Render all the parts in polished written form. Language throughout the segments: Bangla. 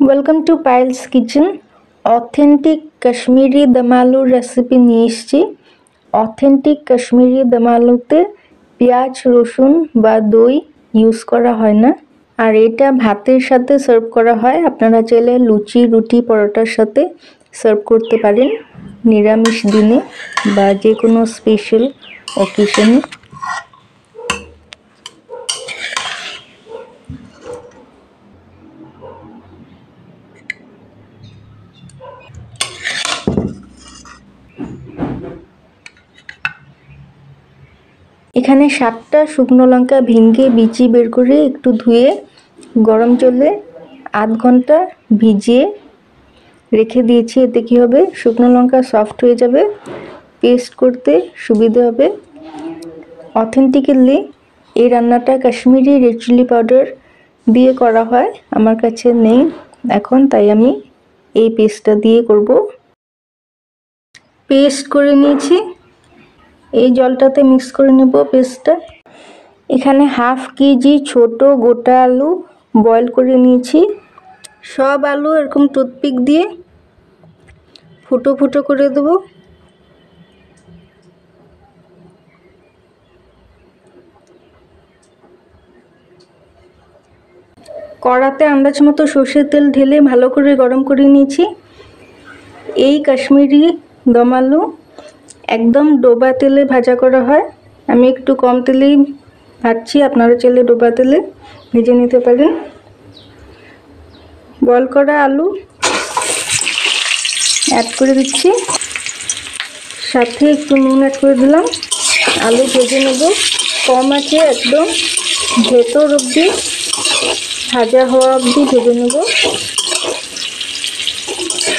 Welcome to Payel's kitchen. Authentic Kashmiri দম আলুর রেসিপি নিয়ে এসেছি। অথেন্টিক কাশ্মীরি দম আলুতে পেঁয়াজ রসুন বা দই ইউজ করা হয় না, আর এটা ভাতের সাথে সার্ভ করা হয়। আপনারা চাইলে লুচি রুটি পরোটার সাথে সার্ভ করতে পারেন নিরামিষ দিনে বা যে কোনো স্পেশাল অকেশনে। এখানে 7টা শুকনো লঙ্কা ভেঙে বিচি বের করে একটু ধুয়ে গরম জলে আধ ঘন্টা ভিজিয়ে রেখে দিয়েছি। এতে কি হবে, শুকনো লঙ্কা সফট হয়ে যাবে, পেস্ট করতে সুবিধা হবে। অথেন্টিক্যালি এই রান্নাটা কাশ্মীরি রেড চিলি পাউডার দিয়ে করা হয়, আমার কাছে নেই এখন, তাই আমি এই পেস্টটা দিয়ে করব। পেস্ট করে নিয়েছি, এই জলটাতে মিক্স করে নেব পেস্টটা। এখানে হাফ কেজি ছোট গোটা আলু বয়েল করে নিয়েছি। সব আলু এরকম টুথপিক দিয়ে ফুটো ফুটো করে দেব। কড়াতে আন্দাজ মতো সর্ষের তেল ঢেলে ভালো করে গরম করে নিয়েছি। এই কাশ্মীরি দম আলু একদম ডোবা তেলে ভাজা করা হয়, আমি একটু কম তেলেই ভাজছি, আপনারা চাইলে ডোবা তেলে ভেজে নিতে পারেন। বয়েল করা আলু অ্যাড করে দিচ্ছি, সাথে একটু নুন অ্যাড করে দিলাম। আলু ভেজে নেব কম আছে, একদম ভেতর অবধি ভাজা হওয়া অবধি ভেজে নেব।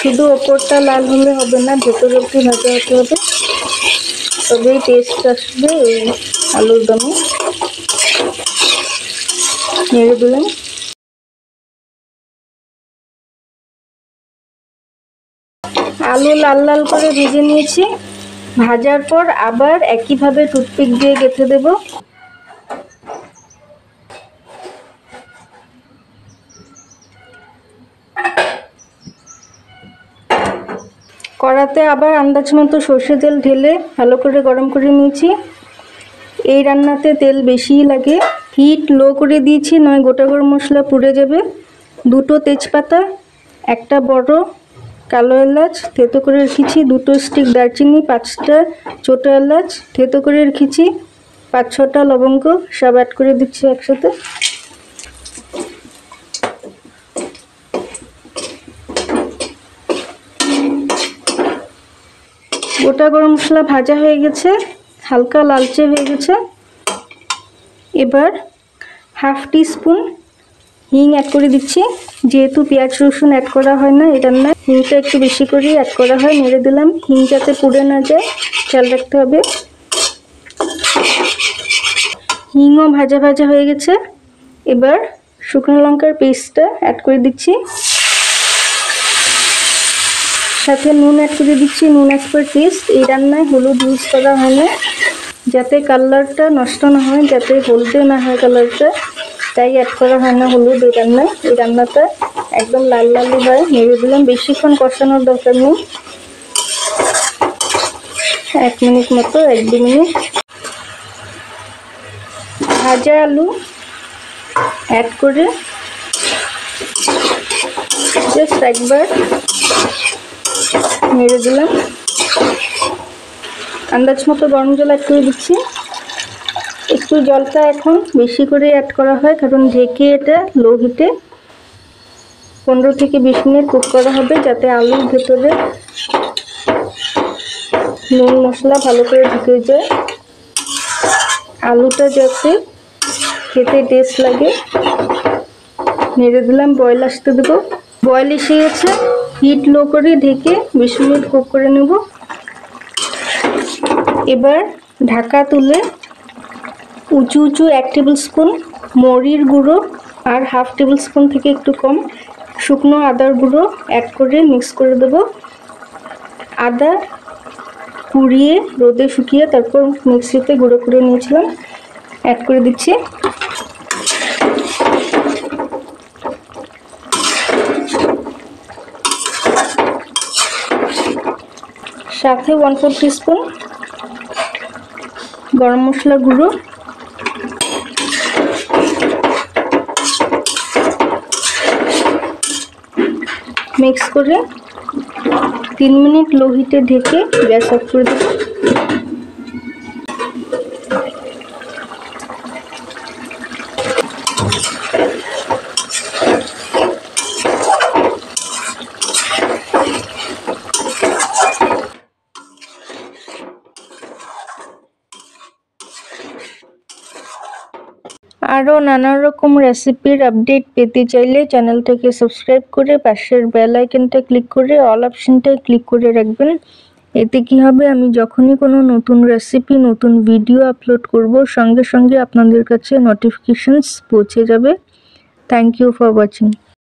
শুধু ওপরটা লাল হলে হবে না, ভেতর অবধি ভাজা হতে হবে, তবেই টেস্ট আসবে এই আলুর দমে। নেড়ে দিলাম। আলু লাল লাল করে ভেজে নিয়েছি। ভাজার পর আবার একইভাবে টুথপিক দিয়ে গেঁথে দেব। কড়াতে আবার আন্দাজ মতো সর্ষে তেল ঢেলে ভালো করে গরম করে নিয়েছি। এই রান্নাতে তেল বেশিই লাগে। হিট লো করে দিয়েছি, নয় গোটা গরম মশলা পুড়ে যাবে। 2টো তেজপাতা, একটা বড় কালো এলাচ থেতো করে রেখেছি, 2টো স্টিক দারচিনি, 5টা ছোটো এলাচ থেতো করে রেখেছি, 5-6টা লবঙ্গ সব অ্যাড করে দিচ্ছি একসাথে। গোটা গরম মশলা ভাজা হয়ে গেছে, হালকা লালচে হয়ে গেছে। এবার হাফ টিস্পুন হিং অ্যাড করে দিচ্ছি। যেহেতু পেঁয়াজ রসুন অ্যাড করা হয় না এই রান্নায়, হিংটা একটু বেশি করেই অ্যাড করা হয়। নেড়ে দিলাম, হিং যাতে পুড়ে না যায় খেয়াল রাখতে হবে। হিংও ভাজা ভাজা হয়ে গেছে। এবার শুকনো লঙ্কার পেস্টটা অ্যাড করে দিচ্ছি, সাথে নুন অ্যাড করে দিচ্ছি। নুন অ্যাজ পার টেস্ট। এই রান্নায় হলুদ ইউজ করা হয় না, যাতে কালারটা নষ্ট না হয়, যাতে হলদে না হয় কালারটা, তাই অ্যাড করা হয় না হলুদ এই রান্নায়। এই রান্নাটা একদম লাল লালই হয়। নেড়ে দিলাম, বেশিক্ষণ কষানোর দরকার নেই, 1 মিনিট মতো, 1-2 মিনিট। ভাজা আলু অ্যাড করে জাস্ট একবার নেড়ে দিলাম। আন্দাজ মতো গরম জল অ্যাড করে দিচ্ছি। একটু জলটা এখন বেশি করে অ্যাড করা হয়, কারণ ঢেকে এটা লো হিটে 15 থেকে 20 মিনিট কুক করা হবে, যাতে আলুর ভেতরে নুন মশলা ভালো করে ঢুকে যায়, আলুটা যাতে খেতে টেস্ট লাগে। নেড়ে দিলাম, বয়েল আসতে দেবো। বয়েল এসে গেছে, হিট লো করে ঢেকে 20 মিনিট কুক করে নেব। এবার ঢাকা তুলে উঁচু উঁচু 1 টেবিল স্পুন মরির গুঁড়ো আর হাফ টেবিল স্পুন থেকে একটু কম শুকনো আদার গুঁড়ো অ্যাড করে মিক্স করে দেব। আদা কুড়িয়ে রোদে শুকিয়ে তারপর মিক্সিতে গুঁড়ো করে নিয়েছিলাম, অ্যাড করে দিচ্ছি। সাথে 1/4 টিস্পুন গরম মশলা গুঁড়ো, মিক্স করে 3 মিনিট লো হিটে ঢেকে গ্যাস অফ করে দেব। আরও নানা রকম রেসিপির আপডেট পেতে চাইলে চ্যানেলটাকে সাবস্ক্রাইব করে পাশের বেল আইকনটা ক্লিক করে অল অপশনটায় ক্লিক করে রাখবেন। এতে কি হবে, আমি যখনই কোনো নতুন রেসিপি নতুন ভিডিও আপলোড করব সঙ্গে সঙ্গে আপনাদের কাছে নোটিফিকেশনস পৌঁছে যাবে। Thank you for watching.